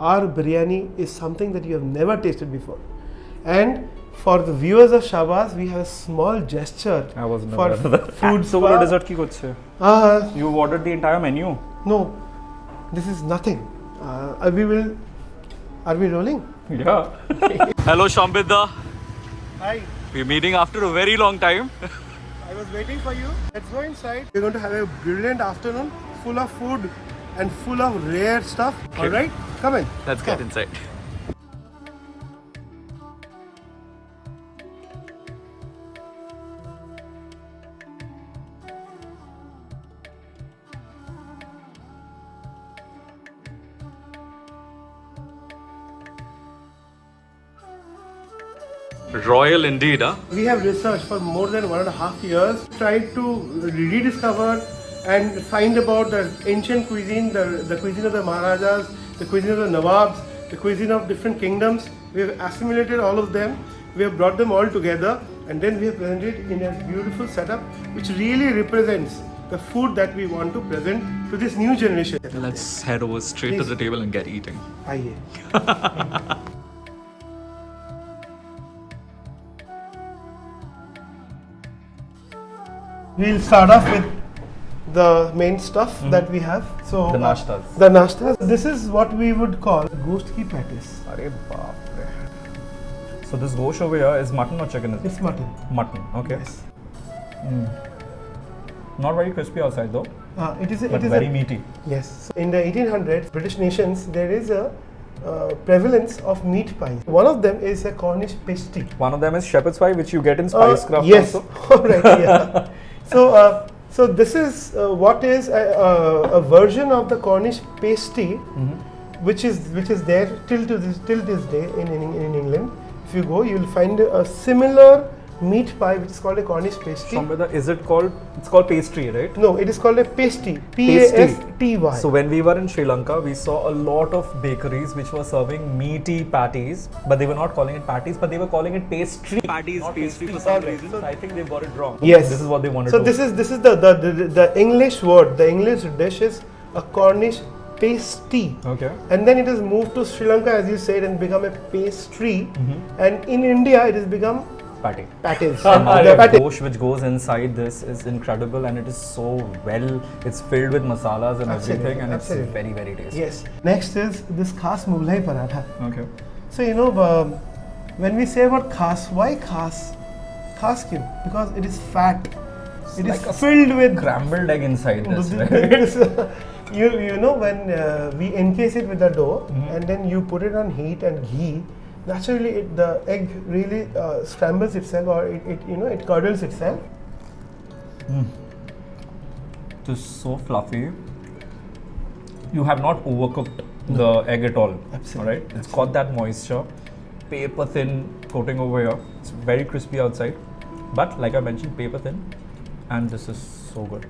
our biryani is something that you have never tasted before. And for the viewers of Shabaz, we have a small gesture I wasn't for aware of that. food So spa. dessert ki kuch hai? You ordered the entire menu. No, this is nothing. Are we rolling? Yeah. Hello Shambhidda. Hi. We're meeting after a very long time. I was waiting for you. Let's go inside. We're going to have a brilliant afternoon full of food and full of rare stuff. Okay. Alright? Come in. Let's get inside. Royal indeed, huh? We have researched for more than 1.5 years, tried to rediscover and find about the ancient cuisine, the cuisine of the Maharajas, the cuisine of the Nawabs, the cuisine of different kingdoms. We have assimilated all of them, we have brought them all together, and then we have presented it in a beautiful setup which really represents the food that we want to present to this new generation. Let's head over straight to the table and get eating. Aye. We'll start off with the main stuff that we have. So The nashtas. The nashtas. This is what we would call ghost ki patties. Arey baap re. So this gosht over here is mutton or chicken? It's mutton. Mutton, okay. Yes. Not very crispy outside though, It is. but very meaty. Yes. So in the 1800s, British nations, there is a prevalence of meat pies. One of them is a Cornish pasty. One of them is shepherd's pie, which you get in Spicecraft Yes. also. Alright. Yeah. So this is what is a version of the Cornish pasty, which is there till this day in England. If you go, you will find a similar meat pie which is called a Cornish pasty. Shambhidda, is it called? It's called pastry, right? No, it is called a pasty. P-A-S-T-Y. So when we were in Sri Lanka, we saw a lot of bakeries which were serving meaty patties, but they were not calling it patties, but they were calling it pastry. Patties, pastry for some reason. So I think they got it wrong. Yes. This is what they wanted So to. this is the English word. The English dish is a Cornish pasty. Okay. And then it has moved to Sri Lanka, as you said, and become a pastry. And in India, it has become Patty. patties. The gosht which goes inside this is incredible, and it is so well. It's filled with masalas and everything, and it's very, very tasty. Yes. Next is this khas Mughlai paratha. Okay. So when we say about khas, why khas? Khas kyun? Because it is fat. It is like filled with scrambled egg inside this, right? you know when we encase it with the dough and then you put it on heat and ghee, naturally the egg really scrambles itself, or it curdles itself. It is so fluffy. You have not overcooked the egg at all. Absolutely. Alright? It's got that moisture. Paper thin coating over here. It's very crispy outside. But like I mentioned, paper thin. And this is so good.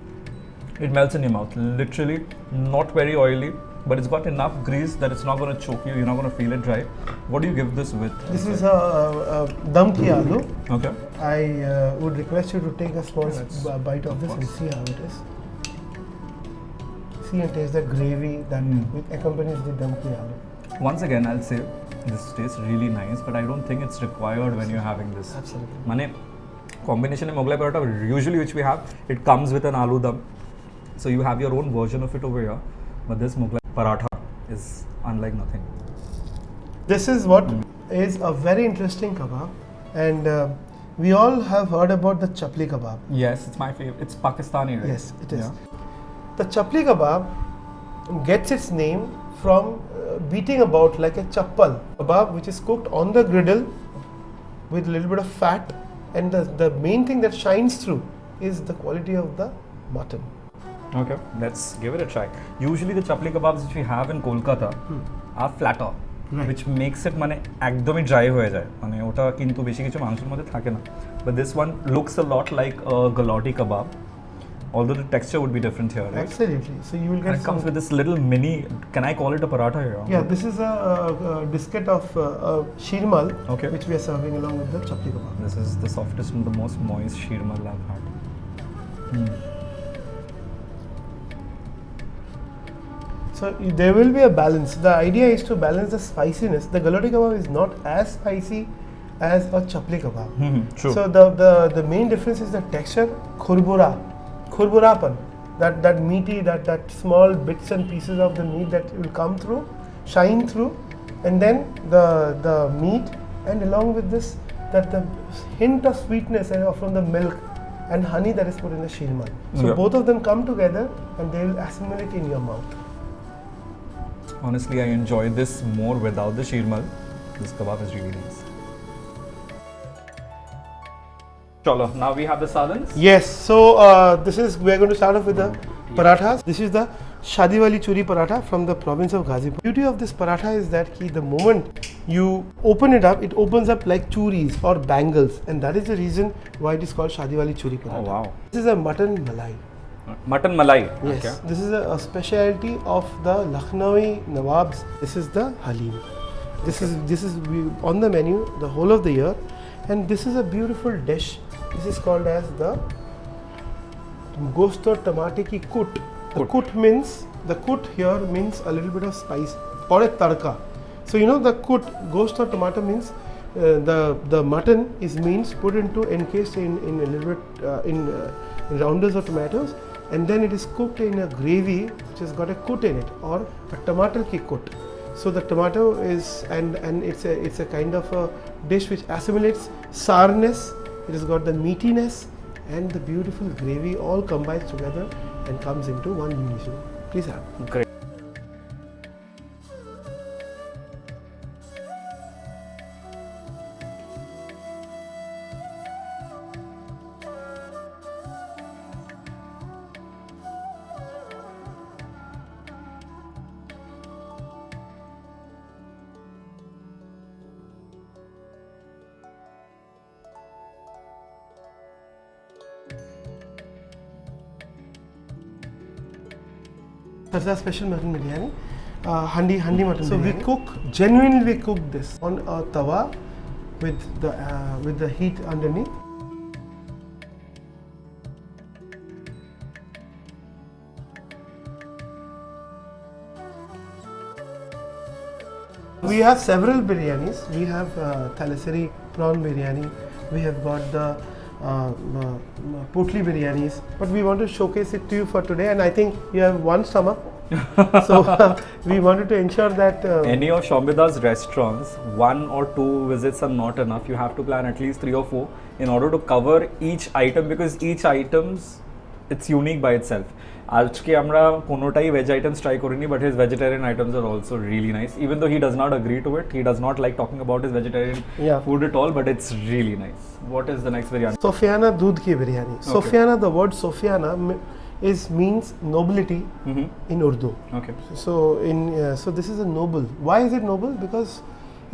It melts in your mouth. Literally not very oily, but it's got enough grease that it's not going to choke you. You're not going to feel it dry. What do you give this with? This is a dum ki aloo. Okay. I would request you to take a small bite of this and see how it is. See and taste the gravy that accompanies the dum ki aloo. Once again, I'll say this tastes really nice, but I don't think it's required when you're having this. Absolutely. Mane, combination in Mughlai paratha, usually which we have, it comes with an aloo dum. So you have your own version of it over here. But this Mughlai paratha is unlike nothing. This is what is a very interesting kebab, and we all have heard about the chapli kebab. Yes, it's my favorite. It's Pakistani, right? Yes, it is. Yeah. The chapli kebab gets its name from beating about like a chappal kebab, which is cooked on the griddle with a little bit of fat, and the main thing that shines through is the quality of the mutton. Okay, let's give it a try. Usually the chapli kebabs which we have in Kolkata are flatter, which makes it ekdomই dry হয়ে যায়, মানে ওটা কিন্তু বেশি কিছু মাংসের মধ্যে থাকে না. But this one looks a lot like a galati kebab, although the texture would be different here, right? Absolutely. So you will get. And it comes with this little mini. Can I call it a paratha here? Yeah, this is a biscuit of shirmal, Okay. which we are serving along with the chapli kebab. This is the softest and the most moist shirmal I've had. So there will be a balance. The idea is to balance the spiciness. The galati kebab is not as spicy as a chapli kebab. True. So the main difference is the texture. Khurburapan, that meaty, that small bits and pieces of the meat that will come through, shine through, and then the meat, and along with this, that the hint of sweetness from the milk and honey that is put in the sheermal. So Yeah. both of them come together and they will assimilate in your mouth. Honestly, I enjoy this more without the sheermal. This kebab is really nice. Chalo, now we have the salons. Yes, so we are going to start off with the parathas. This is the Shadi wali churi paratha from the province of Ghazipur. The beauty of this paratha is that the moment you open it opens up like churis or bangles, and that is the reason why it is called Shadi wali churi paratha. Oh wow. This is a mutton malai. Mutton malai. Yes, Okay. this is a specialty of the Lucknowi Nawabs. This is the halim. This is on the menu the whole of the year, and this is a beautiful dish. This is called as the gosto tamate ki kut. The kut here means a little bit of spice or a tadka. So you know the kut, ghost or tomato means the mutton is put into encased in a little bit in rounders of tomatoes, and then it is cooked in a gravy which has got a kut in it, or a tomato ki kut. So the tomato is and it's a kind of a dish which assimilates sourness. It has got the meatiness and the beautiful gravy all combines together and comes into one unison. Please have. Great. Sartaj special mutton biryani, handi mutton. So biryani. we cook this on a tawa with the heat underneath. We have several biryanis. We have thalassery prawn biryani. We have got the potli biryanis, but we want to showcase it to you for today, and I think you have one stomach. So we wanted to ensure that any of Shombida's restaurants, 1 or 2 visits are not enough. You have to plan at least 3 or 4 in order to cover each item, because each items it's unique by itself. আজকে আমরা কোনোটাই veg items try করিনি, but his vegetarian items are also really nice. Even though he does not agree to it, he does not like talking about his vegetarian food at all, but it's really nice. What is the next biryani? Sofiana doodh ki biryani. Okay. Sofiana, the word Sofiana means nobility in Urdu. Okay. So this is a noble. Why is it noble? Because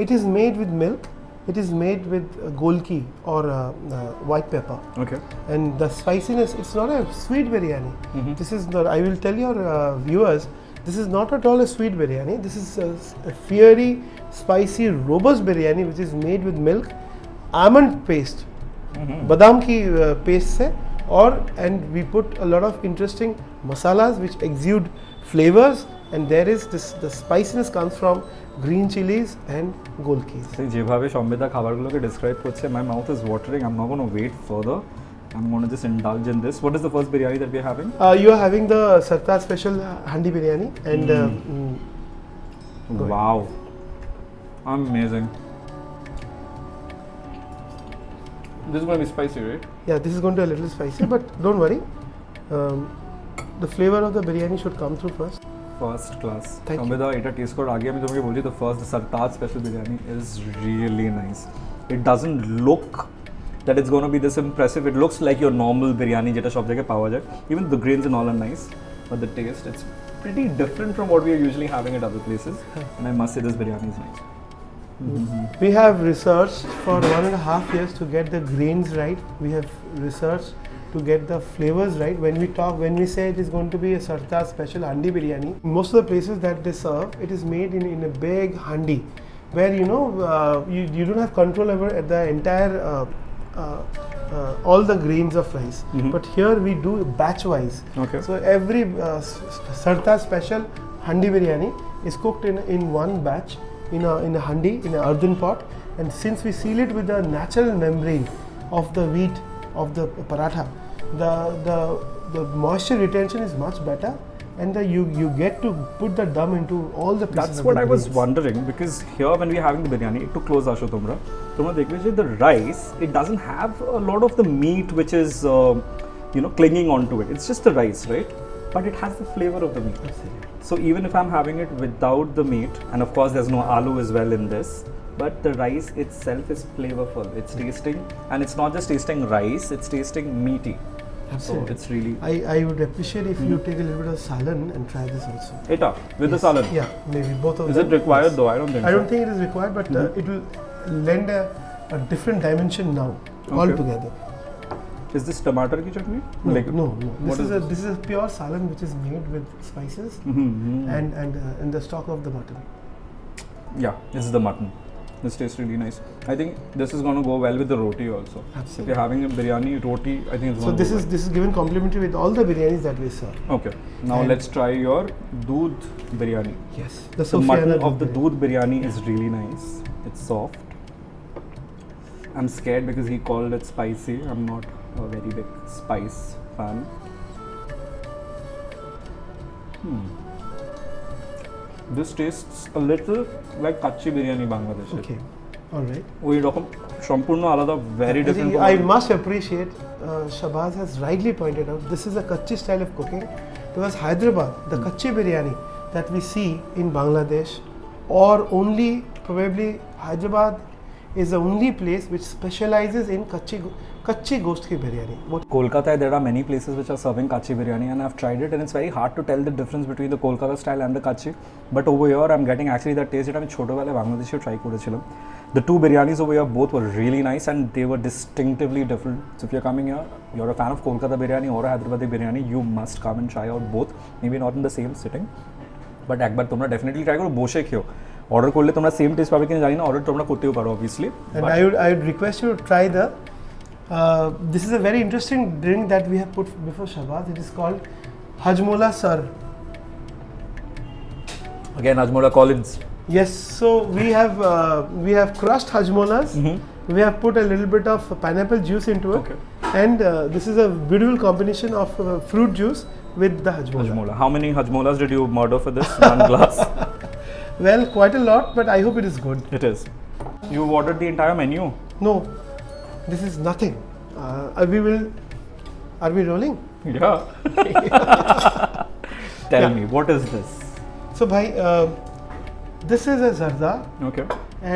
it is made with milk. It is made with golki or white pepper. Okay. And the spiciness, it's not a sweet biryani. This is not, I will tell your viewers, this is not at all a sweet biryani. This is a fiery, spicy, robust biryani which is made with milk, almond paste, badam ki paste se, and we put a lot of interesting masalas which exude flavors, and there is the spiciness comes from green chilies and golkis. যেভাবে সম্বেদা খাবারগুলোকে describe করছে, my mouth is watering. I'm not going to wait further. I'm going to just indulge in this. What is the first biryani that we're having? You are having the Sartaj special handi biryani, and wow, amazing. This is going to be spicy, right? Yeah, this is going to be a little spicy, but don't worry. The flavor of the biryani should come through first. First class. Thank you. Shambhida, এটা test করার আগে আমি তোমাকে বলছি, the Sartaj special biryani is really nice. It doesn't look that it's going to be this impressive. It looks like your normal biryani যেটা সব জায়গায় পাওয়া যায়. Even the grains and all are nice, but the taste, it's pretty different from what we are usually having at other places. And I must say this biryani is nice. We have researched for 1.5 years to get the grains right. We have researched to get the flavors right. When we say it is going to be a Sartaj special handi biryani, most of the places that they serve, it is made in a big handi, where you don't have control over the entire all the grains of rice. But here we do batch wise. Okay. So every Sartaj special handi biryani is cooked in one batch in a handi, in an earthen pot, and since we seal it with the natural membrane of the wheat of the paratha, the moisture retention is much better, and you get to put the dum into all the pieces. That's of what the I was grains. wondering, because here when we are having the biryani, it took close asho tumra. Tumra dekhe the rice, it doesn't have a lot of the meat which is clinging onto it. It's just the rice, right? But it has the flavor of the meat. Absolutely. So even if I'm having it without the meat, and of course there's no aloo as well in this, but the rice itself is flavorful. It's tasting, and it's not just tasting rice, it's tasting meaty. Absolutely. So it's really... I would appreciate if you take a little bit of salan and try this also. Eta, with Yes. the salad. Yeah, maybe both of Is them. it required Yes. though? I don't think I so. don't think it is required, but it will lend a different dimension now altogether. Is this tomato ki chutney? No, Like- no. What This is a pure salan which is made with spices and the stock of the mutton. Yeah, this is the mutton. This tastes really nice. I think this is going to go well with the roti also. Absolutely. If you're having a biryani, roti, I think it's So going to this is given complimentary with all the biryanis that we serve. Okay. Now And- let's try your doodh biryani. Yes. The mutton of the doodh biryani is really nice. It's soft. I'm scared because he called it spicy. I'm not a very big spice fan. This tastes a little like kachi biryani Bangladesh. Okay. All right. ওই রকম সম্পূর্ণ আলাদা, very different. I must appreciate Shabaz has rightly pointed out this is a Kachi style of cooking, because Hyderabad, the Kachi biryani that we see in Bangladesh, or only probably Hyderabad is the only place which specializes in Kachi ghost ki biryani. What Kolkata, there are many places which are serving kachi biryani, and I've tried it, and it's very hard to tell the difference between the Kolkata style and the kachi. But over here, I'm getting actually that taste that I'm choto wale Bangladesh try kore. The two biryanis over here both were really nice, and they were distinctively different. So if you're coming here, you're a fan of Kolkata biryani or a Hyderabadi biryani, you must come and try out both. Maybe not in the same sitting, but একবার তোমরা definitely try করো, বসে খেও। Order করলে তোমরা same test পাবে কিনা জানি না, অর্ডার তোমরা করতেও পারো obviously. And I would request you to try the. This is a very interesting drink that we have put before Shabaz. It is called Hajmola Sir. Again, Hajmola Collins. Yes, so we have crushed hajmolas. We have put a little bit of pineapple juice into it, Okay. and this is a beautiful combination of fruit juice with the hajmola. Hajmola. How many hajmolas did you murder for this one glass? Well, quite a lot, but I hope it is good. It is. You ordered the entire menu. No, this is nothing. Are we rolling? Yeah. Tell Yeah. me, what is this? So, bhai, this is a zarda, Okay.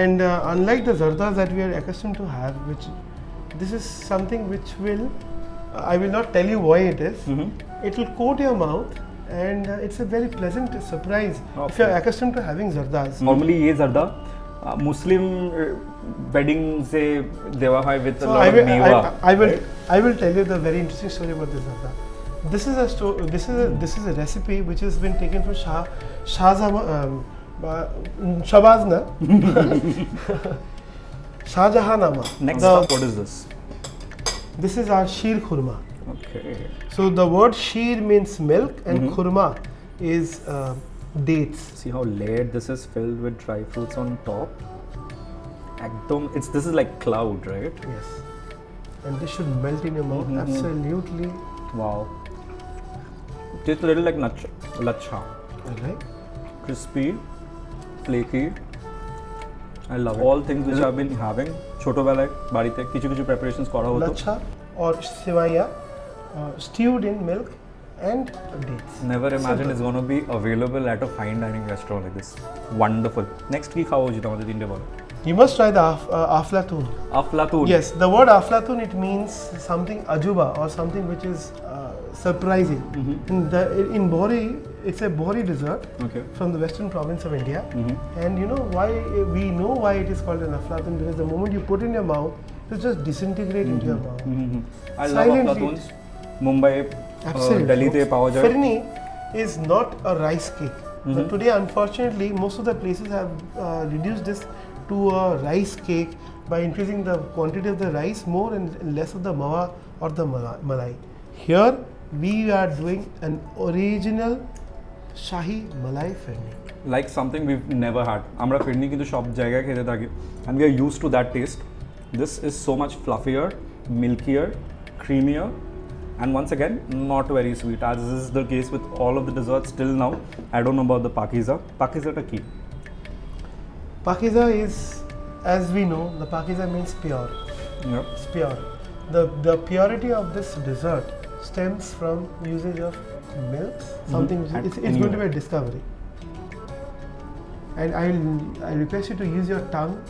and unlike the zardas that we are accustomed to have, this is something which will, I will not tell you why it is. It will coat your mouth, and it's a very pleasant surprise if you are Okay. accustomed to having zardas. Normally, ये zarda Muslim wedding से देवा है with a So lot of mewa. I will tell you the very interesting story about this zarda. This is a recipe which has been taken from Shabazna. Shahjahanama. Next up, what is this? This is our sheer khurma. Okay. So the word sheer means milk, and khurma is dates. See how layered this is, filled with dry fruits on top. This is like cloud, right? Yes. And this should melt in your mouth. Absolutely. Wow. Tastes a little like lacha. Alright. Crispy, flaky. I love all things which I've been having. ছোটবেলায় বাড়িতে কিছু কিছু preparations করা হতো। Lacha or sivaya stewed in milk and dates. Never imagined it's going to be available at a fine dining restaurant like this. Wonderful. Next কি খাওয়া উচিত আমাদের তিনটে বলো? You must try the aflatun. Aflatun. Yes, the word aflatun, it means something ajuba or something which is surprising. In Bhori, it's a Bhori dessert Okay. from the western province of India. And you know why why it is called an aflatun, because the moment you put in your mouth, it just disintegrate into your mouth. I love aflatuns. Mumbai, Absolutely. Delhi te পাওয়া যায়। Firni is not a rice cake. But today, unfortunately, most of the places have reduced this to a rice cake by increasing the quantity of the rice more and less of the mawa or the malai. Here, we are doing an original Shahi Malai Firni. Like something we've never had. Amra firni kintu shop jaygaye khete thaki, and we are used to that taste. This is so much fluffier, milkier, creamier, and once again not very sweet, as is the case with all of the desserts till now. I don't know about the pakiza. Pakiza ta ki? Pakiza is, as we know, the Pakiza means pure. Yeah. It's pure. The purity of this dessert stems from usage of milk. Something it's going to be a discovery. And I request you to use your tongue,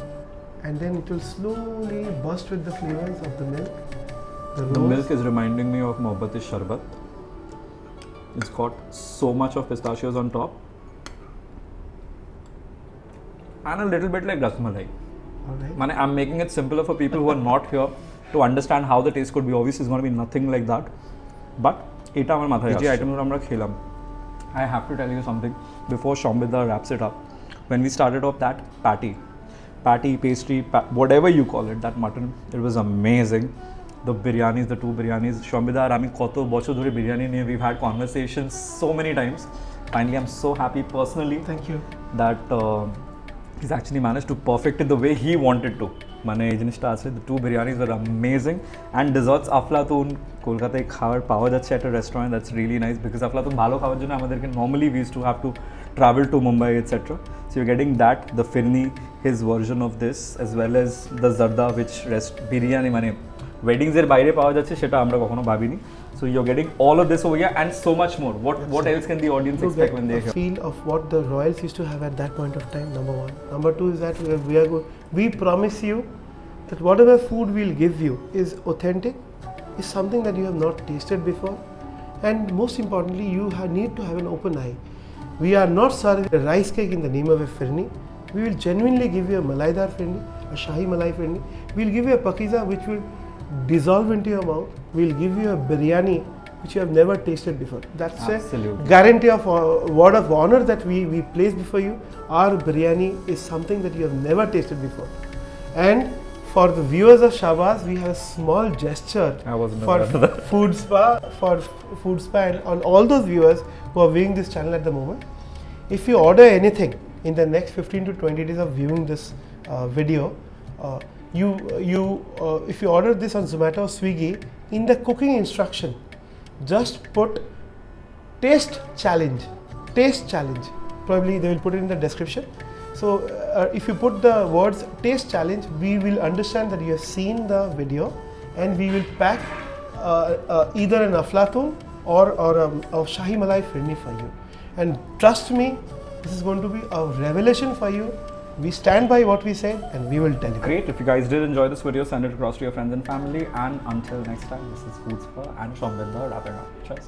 and then it will slowly burst with the flavors of the milk. The milk is reminding me of Mohabbati Sharbat. It's got so much of pistachios on top, and a little bit like rasmalai. Alright. I'm making it simpler for people who are not here to understand how the taste could be. Obviously, it's going to be nothing like that. But এটা আমার মাথায় আসছে আইটেমগুলো আমরা খেলাম. I have to tell you something before Shambhida wraps it up. When we started off that patty, pastry, whatever you call it, that mutton, it was amazing. The biryanis, the two biryanis, Shambhida আর আমি কত বছর ধরে বিরিয়ানি নিয়ে we've had conversations so many times. Finally, I'm so happy personally. Thank you. That he's actually managed to perfect it the way he wanted to. মানে এই জিনিসটা আছে. The two biryanis were amazing, and desserts aflatun কলকাতায় খাবার পাওয়া যাচ্ছে at a restaurant. That's really nice, because aflatun ভালো খাওয়ার জন্য আমাদেরকে normally we used to have to travel to Mumbai, etc. So you're getting that, the firni, his version of this, as well as the zarda, which biryani মানে weddings এর বাইরে পাওয়া যাচ্ছে সেটা আমরা কখনো ভাবিনি. So you're getting all of this over here and so much more. What else can the audience expect when they hear? Feel of what the royals used to have at that point of time. Number one. Number two is that we promise you that whatever food we'll give you is authentic, is something that you have not tasted before, and most importantly, you need to have an open eye. We are not serving a rice cake in the name of a firni. We will genuinely give you a malaidar firni, a shahi malai firni. We'll give you a pakiza which will dissolve into your mouth. We'll give you a biryani which you have never tasted before. That's Absolutely. a guarantee of word of honor that we place before you. Our biryani is something that you have never tasted before. And for the viewers of Shabaz, we have a small gesture for Food Spa and on all those viewers who are viewing this channel at the moment. If you order anything in the next 15 to 20 days of viewing this video, if you order this on Zomato or Swiggy, in the cooking instruction, just put taste challenge. Probably they will put it in the description. So if you put the words taste challenge, we will understand that you have seen the video, and we will pack either an aflatun or a shahi malai firni for you. And trust me, this is going to be a revelation for you. We stand by what we said, and we will deliver. Great. If you guys did enjoy this video, send it across to your friends and family. And until next time, this is Food Spa and Shambhida wrapping up. Cheers.